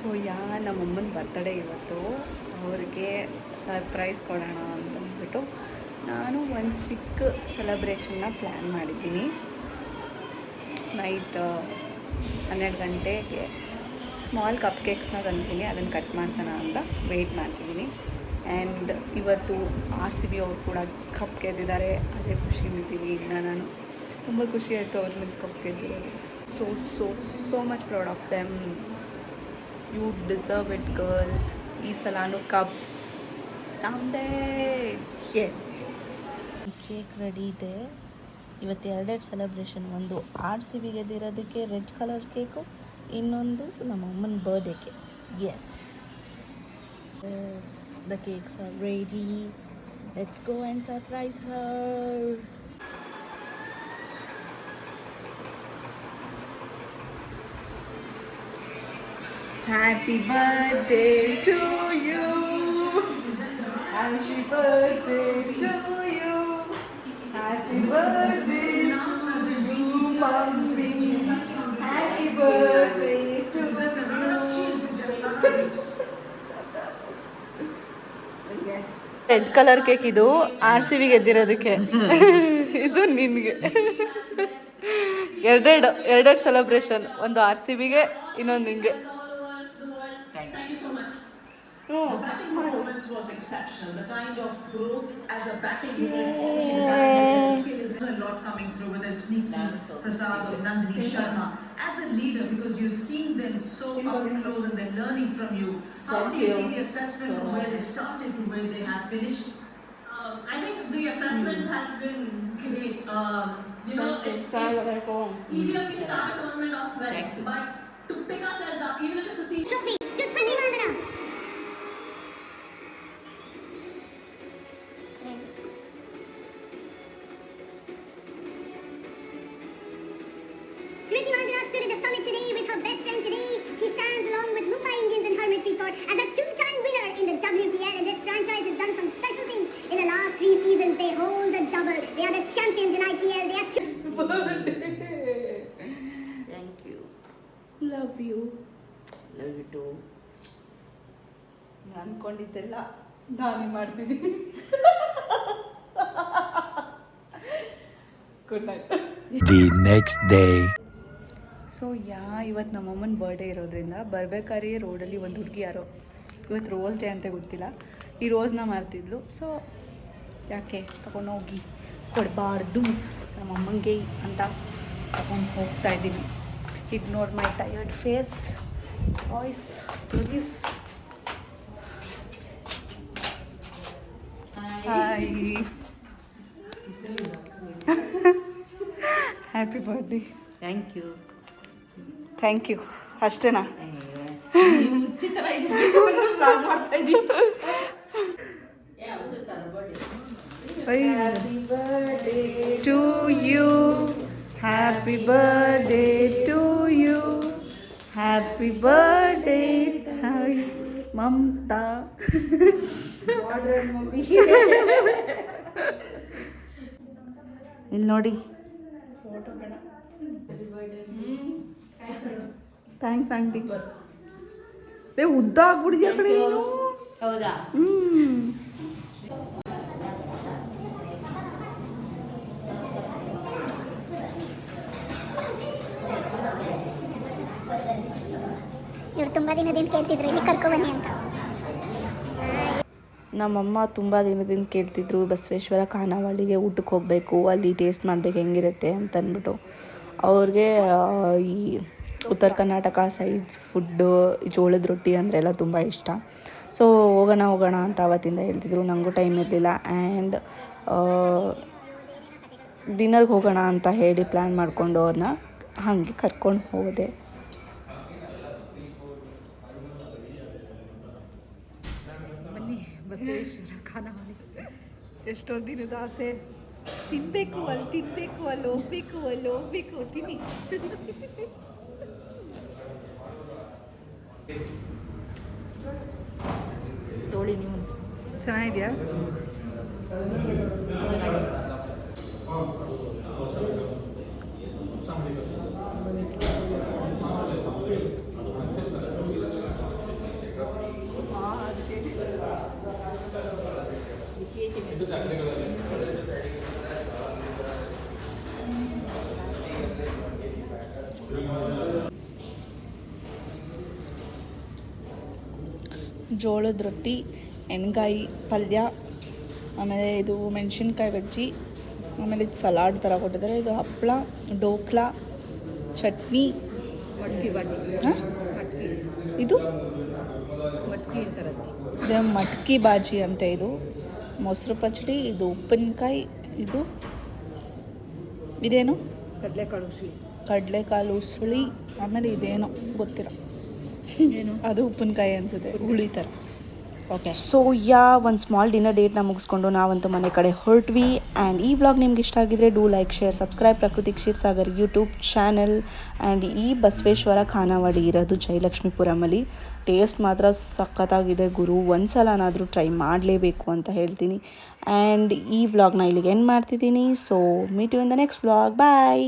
So ನಮ್ಮಮ್ಮನ birthday ಇವತ್ತು. ಅವ್ರಿಗೆ ಸರ್ಪ್ರೈಸ್ ಕೊಡೋಣ ಅಂತಂದ್ಬಿಟ್ಟು ನಾನು ಒಂದು ಚಿಕ್ಕ ಸೆಲೆಬ್ರೇಷನ್ನ ಪ್ಲ್ಯಾನ್ ಮಾಡಿದ್ದೀನಿ. ನೈಟ್ 12 ಗಂಟೆಗೆ ಸ್ಮಾಲ್ ಕಪ್ ಕೇಕ್ಸ್ನ ತಂದಿದ್ದೀನಿ, ಅದನ್ನು ಕಟ್ ಮಾಡ್ಸೋಣ ಅಂತ ವೆಯ್ಟ್ ಮಾಡ್ತಿದ್ದೀನಿ. ಆ್ಯಂಡ್ ಇವತ್ತು RCB ಅವ್ರು ಕೂಡ ಕಪ್ ಗೆದ್ದಿದ್ದಾರೆ, ಅದೇ ಖುಷಿಲಿದ್ದೀನಿ. ಇನ್ನು ನಾನು ತುಂಬ ಖುಷಿ ಆಯಿತು ಅವ್ರನ್ನ ಕಪ್ ಗೆದ್ದಿರೋದು. So much proud of them. You deserve it girls. ಈ ಸಲಾನು ಕಪ್ ನಮ್ಮದೇ. ಕೇಕ್ ರೆಡಿ ಇದೆ. ಇವತ್ತು 2 ಸೆಲೆಬ್ರೇಷನ್. ಒಂದು RCB ಗೆದ್ದಿರೋದಕ್ಕೆ ರೆಡ್ ಕಲರ್ ಕೇಕು, ಇನ್ನೊಂದು ನಮ್ಮ ಅಮ್ಮನ ಬರ್ಡೇಗೆ. Yes, the cakes are ready. Let's go and surprise her. Happy birthday to you. Happy birthday to you. Happy birthday to you, Mummy. Happy birthday to you. Red colour cake ಇದು RCB ಗೆದ್ದಿರೋದಕ್ಕೆ. ಇದು ನಿನಗೆ. ಎರಡೆರಡು celebration, ಒಂದು RCBಗೆ, ಇನ್ನೊಂದು ನಿಂಗೆ. Thank you so much. The batting performance was exceptional. The kind of growth as a batting unit, obviously the guidance, the skill is a lot coming through, whether it's Nikki, Prasad or Nandini Sharma. As a leader, because you're seeing them so up close and they're learning from you, how do you see the assessment from where they started to where they have finished? I think the assessment has been great. You know, it's easier if we start a tournament off well, but to pick ourselves up, even if it's a season. Trophy to Smriti Mandana. Smriti Mandana stood at the summit today with her best friend today. She stands along with Mumbai Indians and Harmanpreet Kaur as a 2-time winner in the WPL, and this franchise has done some special things in the last 3 seasons. They hold the double. They are the champions in IPL. They are thank you. Love you. Love you too. ಅಂದ್ಕೊಂಡಿದ್ದೆಲ್ಲ ನಾನೇ ಮಾಡ್ತಿದ್ದೀನಿ. Good night. The next day. So ಇವತ್ತು ನಮ್ಮಮ್ಮನ birthday ಇರೋದ್ರಿಂದ ಬರಬೇಕಾದ್ರೆ ರೋಡಲ್ಲಿ ಒಂದು ಹುಡುಗಿ ಯಾರೋ, ಇವತ್ತು ರೋಸ್ ಡೇ ಅಂತ ಗೊತ್ತಿಲ್ಲ, ಈ ರೋಸ್ನ ಮಾರ್ತಿದ್ಲು. ಸೊ ಯಾಕೆ ತಗೊಂಡೋಗಿ ಕೊಡಬಾರ್ದು ನಮ್ಮಮ್ಮಂಗೆ ಅಂತ ತಗೊಂಡು ಹೋಗ್ತಾ ಇದ್ದೀನಿ. Ignore my tired face voice please. Hi, happy birthday. Thank you ಅಷ್ಟೇನಾ? Happy birthday to you. Happy birthday to you. Happy birthday Mamta. ಇಲ್ಲಿ ನೋಡಿ, ಥ್ಯಾಂಕ್ಸ್ ಆಂಟಿ. ಉದ್ದ ಆಗ್ಬಿಡಿದ್ಯಾ ಕಡೆ ನೀನು. ಹೌದಾ? ಇವ್ರು ತುಂಬ ದಿನದಿಂದ ಕೇಳ್ತಿದ್ರು ಇಲ್ಲಿ ಕರ್ಕೊಬನ್ನಿ ಅಂತ. ನಮ್ಮಮ್ಮ ತುಂಬ ದಿನದಿಂದ ಕೇಳ್ತಿದ್ರು ಬಸವೇಶ್ವರ ಖಾನಾವಳಿಗೆ ಊಟಕ್ಕೆ ಹೋಗಬೇಕು, ಅಲ್ಲಿ ಟೇಸ್ಟ್ ಮಾಡಬೇಕು ಹೆಂಗಿರುತ್ತೆ ಅಂತ ಅಂದ್ಬಿಟ್ಟು. ಅವ್ರಿಗೆ ಈ ಉತ್ತರ ಕರ್ನಾಟಕ ಸೈಡ್ಸ್ ಫುಡ್ಡು, ಜೋಳದ ರೊಟ್ಟಿ ಅಂದರೆ ಎಲ್ಲ ತುಂಬ ಇಷ್ಟ. ಸೊ ಹೋಗೋಣ ಅಂತ ಆವತ್ತಿಂದ ಹೇಳ್ತಿದ್ರು. ನನಗೂ ಟೈಮ್ ಇರಲಿಲ್ಲ. ಆ್ಯಂಡ್ ಡಿನ್ನರ್ಗೆ ಹೋಗೋಣ ಅಂತ ಹೇಳಿ ಪ್ಲ್ಯಾನ್ ಮಾಡಿಕೊಂಡು ಅವ್ರನ್ನ ಹಾಗೆ ಕರ್ಕೊಂಡು ಹೋದೆ. ಬನ್ನಿ ಬಸವೇಶ್ವರ ಖಾನಾವಳಿ. ಎಷ್ಟೊಂದು ದಿನದ ಆಸೆ. ತಿನ್ನಬೇಕು ಅಲ್ಲಿ ಹೋಗ್ಬೇಕು ತಿನ್ನಿ. ತೋಳಿ ನೀವು. ಚೆನ್ನಾಗಿದೆಯಾ? ಜೋಳದ ರೊಟ್ಟಿ, ಎಣ್ಗಾಯಿ ಪಲ್ಯ, ಆಮೇಲೆ ಇದು ಮೆಣಸಿನ್ಕಾಯಿ ಬಜ್ಜಿ, ಆಮೇಲೆ ಇದು ಸಲಾಡ್ ಥರ ಕೊಟ್ಟಿದ್ದಾರೆ. ಇದು ಹಪ್ಪಳ, ಡೋಕ್ಲಾ, ಚಟ್ನಿ, ಇದು ಇದು ಮಟ್ಕಿ ಬಾಜಿ ಅಂತ. ಇದು ಮೊಸರು ಪಚ್ಚಡಿ, ಇದು ಉಪ್ಪಿನಕಾಯಿ, ಇದೇನು ಕಡಲೆಕಾಳು ಉಸುಳಿ, ಆಮೇಲೆ ಇದೇನೋ ಗೊತ್ತಿಲ್ಲ, ಅದು ಉಪ್ಪಿನಕಾಯಿ ಅನಿಸುತ್ತೆ, ಹುಳಿ ಥರ. ಓಕೆ, ಸೊ ಒಂದು ಸ್ಮಾಲ್ ಡಿನ್ನರ್ ಡೇಟ್ನ ಮುಗಿಸ್ಕೊಂಡು ನಾವಂತೂ ಮನೆ ಕಡೆ ಹೊರಟ್ವಿ. ಆ್ಯಂಡ್ ಈ ವ್ಲಾಗ್ ನಿಮ್ಗೆ ಇಷ್ಟ ಆಗಿದ್ರೆ ಡೂ ಲೈಕ್, ಶೇರ್, ಸಬ್ಸ್ಕ್ರೈಬ್ ಪ್ರಕೃತಿ ಕ್ಷೀರ್ಸಾಗರ್ ಯೂಟ್ಯೂಬ್ ಚಾನಲ್. ಆ್ಯಂಡ್ ಈ ಬಸವೇಶ್ವರ ಖಾನಾವಳಿ ಇರೋದು ಜಯಲಕ್ಷ್ಮೀಪುರಮಲ್ಲಿ. ಟೇಸ್ಟ್ ಮಾತ್ರ ಸಖತ್ತಾಗಿದೆ ಗುರು, ಒಂದು ಸಲನಾದರೂ ಟ್ರೈ ಮಾಡಲೇಬೇಕು ಅಂತ ಹೇಳ್ತೀನಿ. ಆ್ಯಂಡ್ ಈ ವ್ಲಾಗ್ನ ಇಲ್ಲಿಗೆ ಎಂಡ್ ಮಾಡ್ತಿದ್ದೀನಿ. So meet you in the next vlog. Bye.